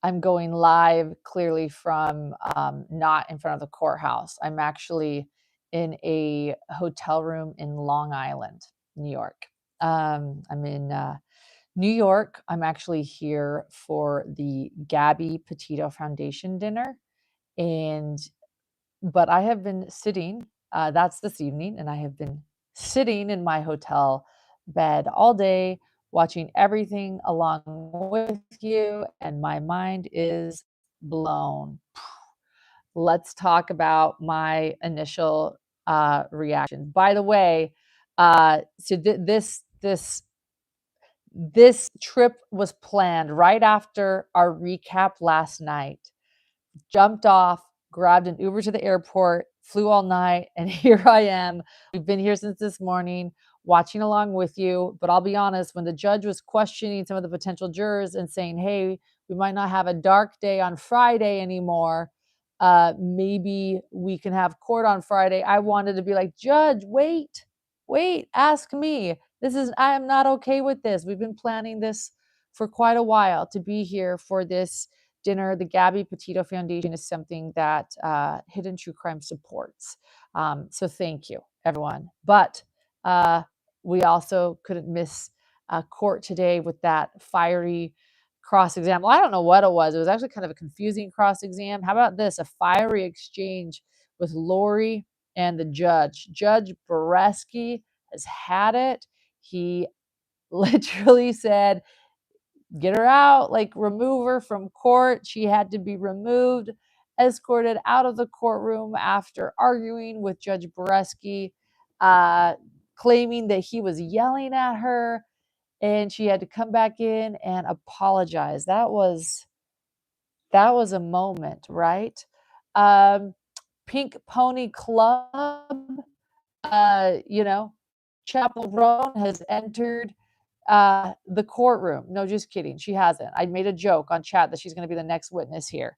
I'm going live clearly from not in front of the courthouse. I'm actually in a hotel room in Long Island, New York. I'm in New York. I'm actually here for the Gabby Petito Foundation dinner. But I have been sitting, that's this evening, and I have been sitting in my hotel bed all day watching everything along with you, and my mind is blown. Let's talk about my initial reaction. By the way, this trip was planned right after our recap last night. Jumped off, grabbed an Uber to the airport, flew all night, and here I am. We've been here since this morning, watching along with you. But I'll be honest, when the judge was questioning some of the potential jurors and saying, hey, we might not have a dark day on Friday anymore, maybe we can have court on Friday, I wanted to be like, Judge, wait, ask me. I am not okay with this. We've been planning this for quite a while to be here for this dinner. The Gabby Petito Foundation is something that Hidden True Crime supports. So thank you, everyone. But we also couldn't miss court today with that fiery cross-exam. Well, I don't know what it was. It was actually kind of a confusing cross-exam. How about this? A fiery exchange with Lori and the judge. Judge Boreski has had it. He literally said, get her out, like remove her from court. She had to be removed, escorted out of the courtroom after arguing with Judge Boreski, claiming that he was yelling at her, and she had to come back in and apologize. That was a moment, right? Pink Pony Club, Chapel Roan has entered the courtroom. No, just kidding. She hasn't. I made a joke on chat that she's going to be the next witness here.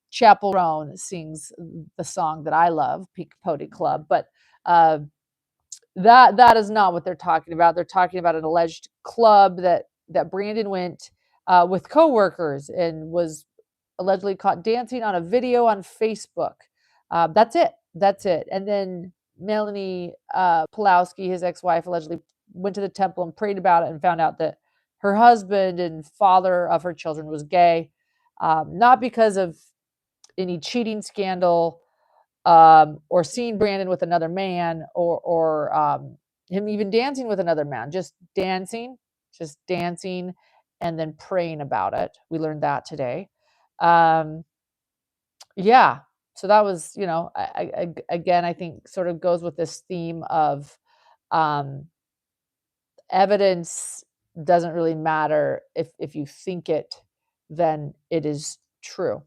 Chapel Roan sings the song that I love, Pink Pony Club, but that is not what they're talking about. They're talking about an alleged club that Brandon went with coworkers and was allegedly caught dancing on a video on Facebook. That's it. And then Melanie Pulowski, his ex-wife, allegedly went to the temple and prayed about it and found out that her husband and father of her children was gay, not because of any cheating scandal or seeing Brandon with another man or him even dancing with another man, just dancing and then praying about it. We learned that today. Yeah. So that was, again, I think sort of goes with this theme of evidence doesn't really matter. If you think it, then it is true.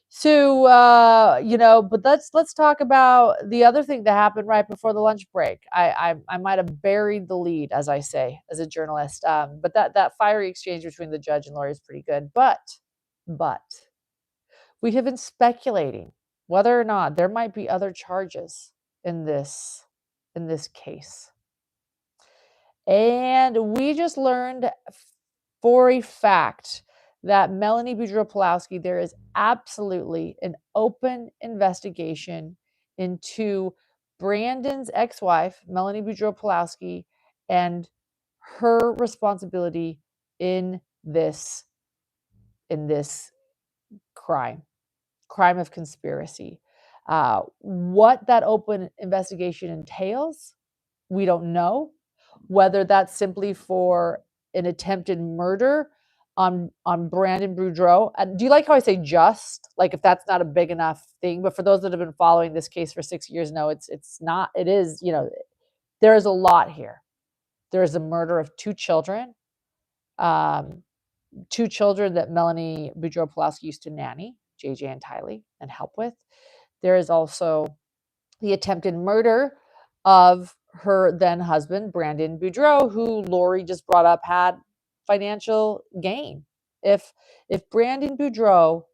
So, but let's talk about the other thing that happened right before the lunch break. I might have buried the lead, as I say, as a journalist. But that fiery exchange between the judge and Lori is pretty good. But we have been speculating whether or not there might be other charges in this case. And we just learned for a fact that Melanie Boudreau-Pulowski, there is absolutely an open investigation into Brandon's ex-wife, Melanie Boudreau-Pulowski, and her responsibility in this crime of conspiracy. What that open investigation entails, we don't know. Whether that's simply for an attempted murder on Brandon Boudreau. Do you like how I say just? Like if that's not a big enough thing, but for those that have been following this case for 6 years, no, it's not. It is, there is a lot here. There is a murder of two children that Melanie Boudreau-Pulowski used to nanny, JJ and Tylee, and help with. There is also the attempted murder of her then husband, Brandon Boudreau, who Lori just brought up had financial gain. If Brandon Boudreau,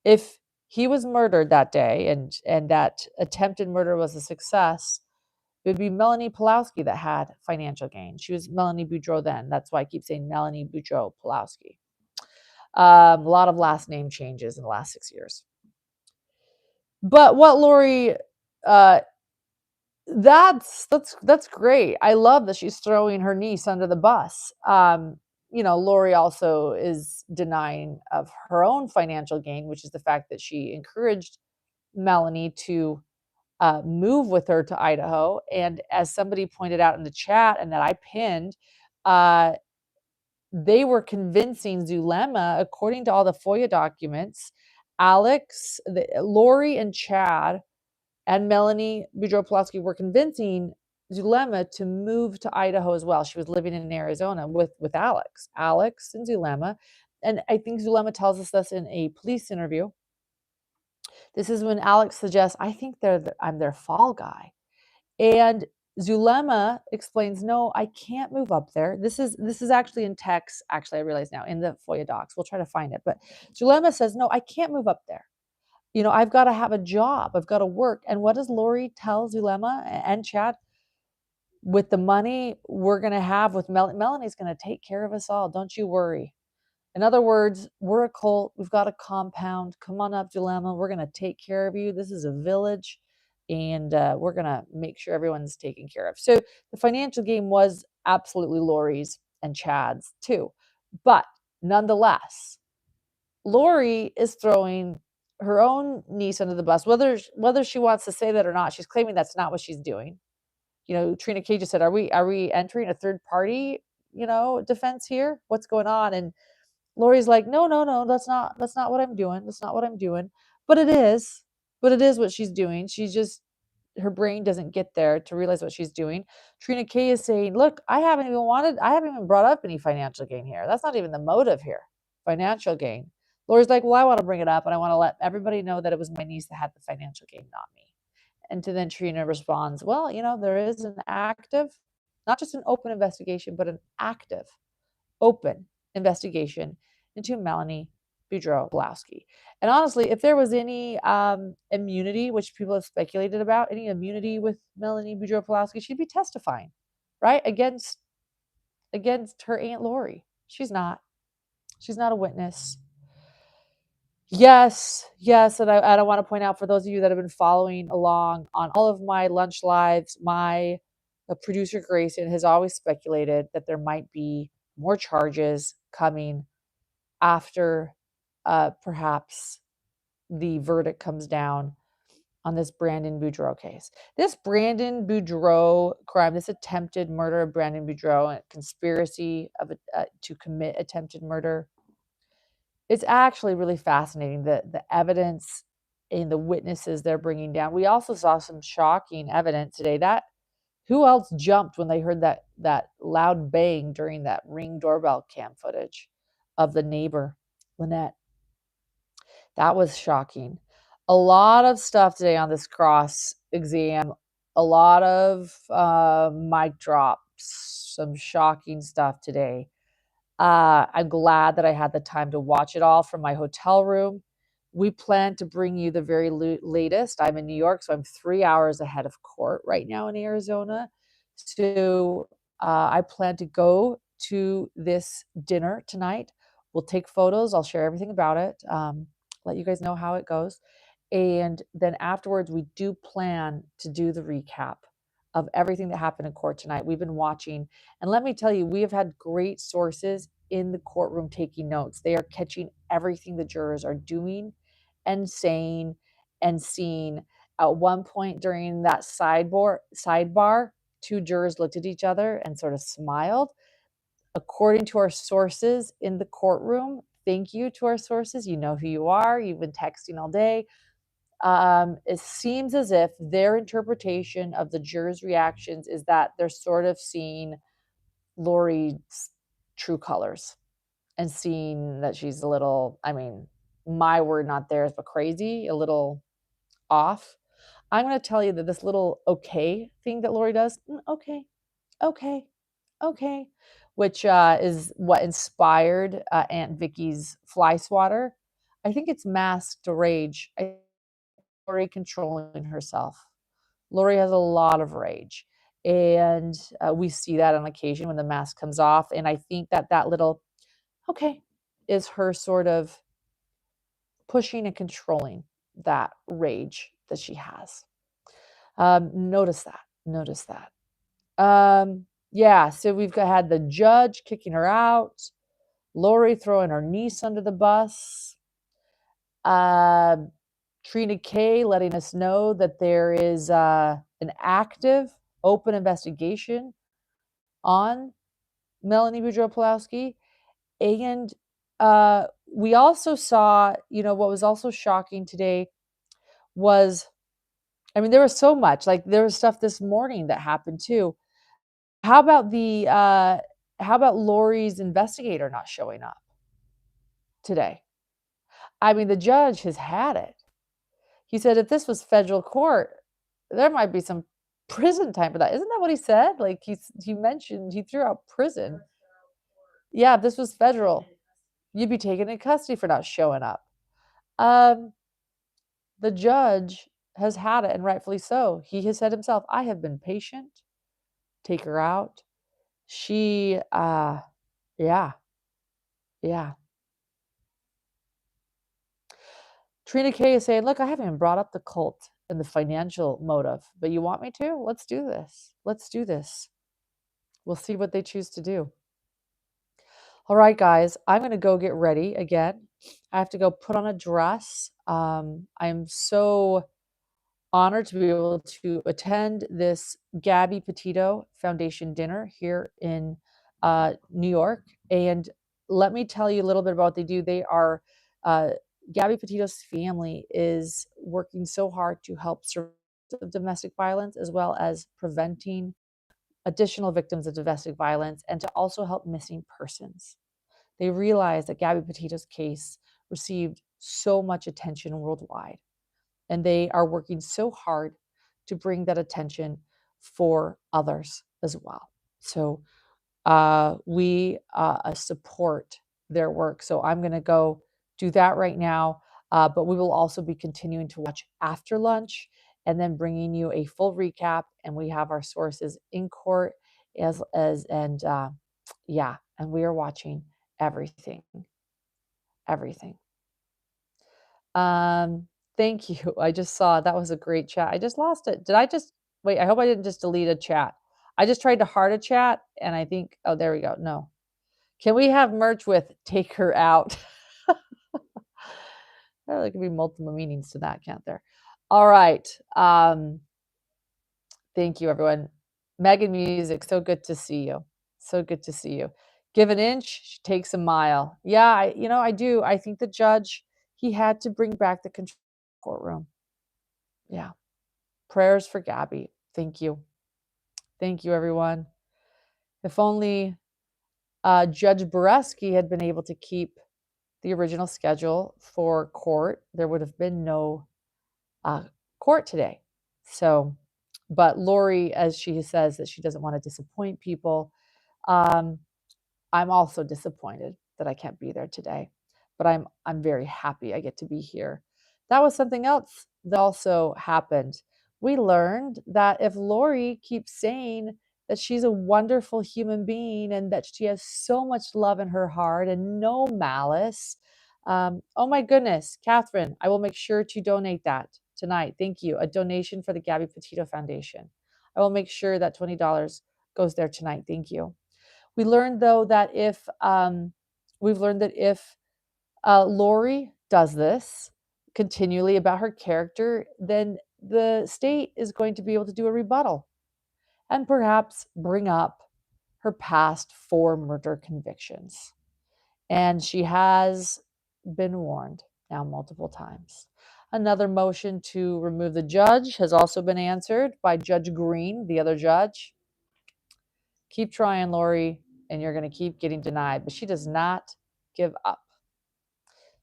if he was murdered that day and that attempted murder was a success, it would be Melanie Pulowski that had financial gain. She was Melanie Boudreau then. That's why I keep saying Melanie Boudreau-Pulowski. A lot of last name changes in the last 6 years. But what Lori, uh, that's great. I love that she's throwing her niece under the bus. Lori also is denying of her own financial gain, which is the fact that she encouraged Melanie to move with her to Idaho. And as somebody pointed out in the chat and that I pinned, uh, they were convincing Zulema, according to all the FOIA documents, Lori and Chad and Melanie Boudreaux-Pulaski were convincing Zulema to move to Idaho as well. She was living in Arizona with Alex and Zulema. And I think Zulema tells us this in a police interview. This is when Alex suggests, I think I'm their fall guy. And Zulema explains, no, I can't move up there. This is actually in text. Actually, I realize now in the FOIA docs. We'll try to find it. But Zulema says, no, I can't move up there. I've got to have a job. I've got to work. And what does Lori tell Zulema and Chad? With the money we're going to have with Melanie's going to take care of us all. Don't you worry. In other words, we're a cult. We've got a compound. Come on up, Zulema. We're going to take care of you. This is a village. And we're going to make sure everyone's taken care of. So the financial game was absolutely Lori's and Chad's too. But nonetheless, Lori is throwing her own niece under the bus, whether she wants to say that or not. She's claiming that's not what she's doing. Trina K just said, are we entering a third party, defense here? What's going on? And Lori's like, no, that's not what I'm doing. That's not what I'm doing. But it is what she's doing. Her brain doesn't get there to realize what she's doing. Trina K is saying, look, I haven't even brought up any financial gain here. That's not even the motive here. Financial gain. Lori's like, well, I want to bring it up and I want to let everybody know that it was my niece that had the financial gain, not me. And then Trina responds, well, there is an active, not just an open investigation, but an active, open investigation into Melanie Boudreaux-Pulaski. And honestly, if there was any immunity, which people have speculated about, any immunity with Melanie Boudreaux-Pulaski, she'd be testifying, right? Against her Aunt Lori. She's not a witness. Yes. And I want to point out for those of you that have been following along on all of my lunch lives, my producer Grayson has always speculated that there might be more charges coming after perhaps the verdict comes down on this Brandon Boudreaux case. This Brandon Boudreaux crime, this attempted murder of Brandon Boudreaux, and conspiracy to commit attempted murder, it's actually really fascinating, the evidence and the witnesses they're bringing down. We also saw some shocking evidence today. That who else jumped when they heard that loud bang during that Ring doorbell cam footage of the neighbor, Lynette? That was shocking. A lot of stuff today on this cross exam, a lot of mic drops, some shocking stuff today. I'm glad that I had the time to watch it all from my hotel room. We plan to bring you the very latest. I'm in New York, so I'm 3 hours ahead of court right now in Arizona. So I plan to go to this dinner tonight. We'll take photos. I'll share everything about it, let you guys know how it goes. And then afterwards, we do plan to do the recap of everything that happened in court tonight. We've been watching, and let me tell you, we have had great sources in the courtroom taking notes. They are catching everything the jurors are doing and saying and seeing. At one point during that sidebar, two jurors looked at each other and sort of smiled. According to our sources in the courtroom, thank you to our sources. You know who you are. You've been texting all day. It seems as if their interpretation of the jurors' reactions is that they're sort of seeing Lori's true colors and seeing that she's a little, my word, not theirs, but crazy, a little off. I'm going to tell you that this little okay thing that Lori does, okay, which is what inspired Aunt Vicky's fly swatter. I think it's masked rage. Lori controlling herself. Lori has a lot of rage. And we see that on occasion when the mask comes off. And I think that little, okay, is her sort of pushing and controlling that rage that she has. Notice that. Notice that. Yeah, so we've had the judge kicking her out, Lori throwing her niece under the bus, Trina K letting us know that there is an active, open investigation on Melanie Boudreaux-Pawlowski. And we also saw, what was also shocking today was, there was so much. Like, there was stuff this morning that happened too. How about Lori's investigator not showing up today? The judge has had it. He said if this was federal court, there might be some prison time for that. Isn't that what he said? Like, he mentioned, he threw out prison. Yeah, if this was federal, you'd be taken in custody for not showing up. The judge has had it, and rightfully so. He has said himself, I have been patient. Take her out. She, yeah. Trina K is saying, look, I haven't even brought up the cult and the financial motive, but you want me to? Let's do this. Let's do this. We'll see what they choose to do. All right, guys, I'm going to go get ready again. I have to go put on a dress. I'm so honored to be able to attend this Gabby Petito Foundation dinner here in New York. And let me tell you a little bit about what they do. They are, Gabby Petito's family is working so hard to help survivors of domestic violence, as well as preventing additional victims of domestic violence, and to also help missing persons. They realize that Gabby Petito's case received so much attention worldwide, and they are working so hard to bring that attention for others as well. So we support their work. So I'm going to go do that right now, but we will also be continuing to watch after lunch and then bringing you a full recap. And we have our sources in court and we are watching everything. Thank you. I just saw that was a great chat. I just lost it. Wait, I hope I didn't just delete a chat. I just tried to heart a chat and I think, oh, there we go. No. Can we have merch with take her out? There could be multiple meanings to that, can't there? All right. Thank you, everyone. Megan Music, so good to see you. So good to see you. Give an inch, she takes a mile. Yeah, I do. I think the judge, he had to bring back the control courtroom. Yeah. Prayers for Gabby. Thank you. Thank you, everyone. If only Judge Boreski had been able to keep the original schedule for court, there would have been no court today. So, but Lori, as she says that she doesn't want to disappoint people, I'm also disappointed that I can't be there today. But I'm very happy I get to be here. That was something else that also happened. We learned that if Lori keeps saying that she's a wonderful human being and that she has so much love in her heart and no malice, oh my goodness, Catherine, I will make sure to donate that tonight. Thank you. A donation for the Gabby Petito Foundation. I will make sure that $20 goes there tonight. Thank you. We learned, though, that if Lori does this continually about her character, then the state is going to be able to do a rebuttal and perhaps bring up her past 4 murder convictions. And she has been warned now multiple times. Another motion to remove the judge has also been answered by Judge Green, the other judge. Keep trying, Lori, and you're going to keep getting denied. But she does not give up.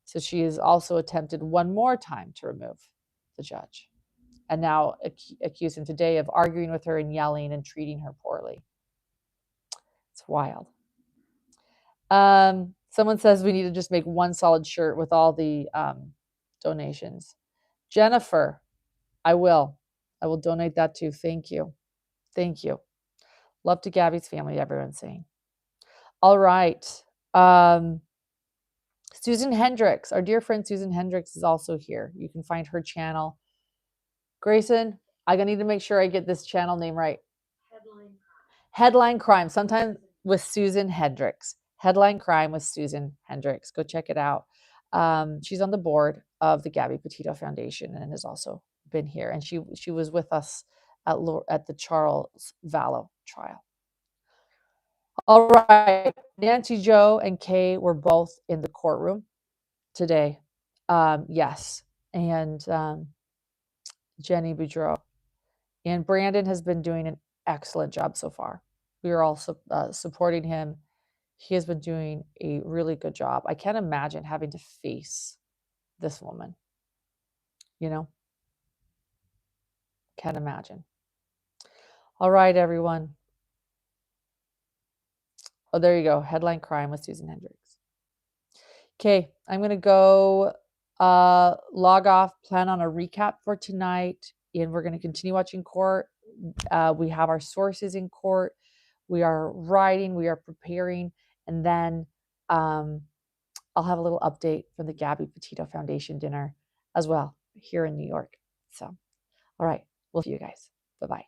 So she has also attempted one more time to remove the judge, and now accused him today of arguing with her and yelling and treating her poorly. It's wild. Someone says we need to just make one solid shirt with all the donations. Jennifer, I will donate that too. Thank you. Thank you. Love to Gabby's family, everyone's saying. All right. Susan Hendricks, our dear friend Susan Hendricks is also here. You can find her channel. Grayson, I need to make sure I get this channel name right. Headline Crime, sometimes with Susan Hendricks. Headline Crime with Susan Hendricks. Go check it out. She's on the board of the Gabby Petito Foundation and has also been here. And she was with us at the Charles Vallow trial. All right, Nancy, Joe, and Kay were both in the courtroom today. Yes, and Jenny Boudreau. And Brandon has been doing an excellent job so far. We are also supporting him. He has been doing a really good job. I can't imagine having to face this woman. You know, can't imagine. All right, everyone. Oh, there you go. Headline Crime with Susan Hendricks. Okay, I'm going to go log off, plan on a recap for tonight, and we're going to continue watching court. We have our sources in court. We are writing, we are preparing, and then I'll have a little update from the Gabby Petito Foundation dinner as well here in New York. So, all right, we'll see you guys. Bye-bye.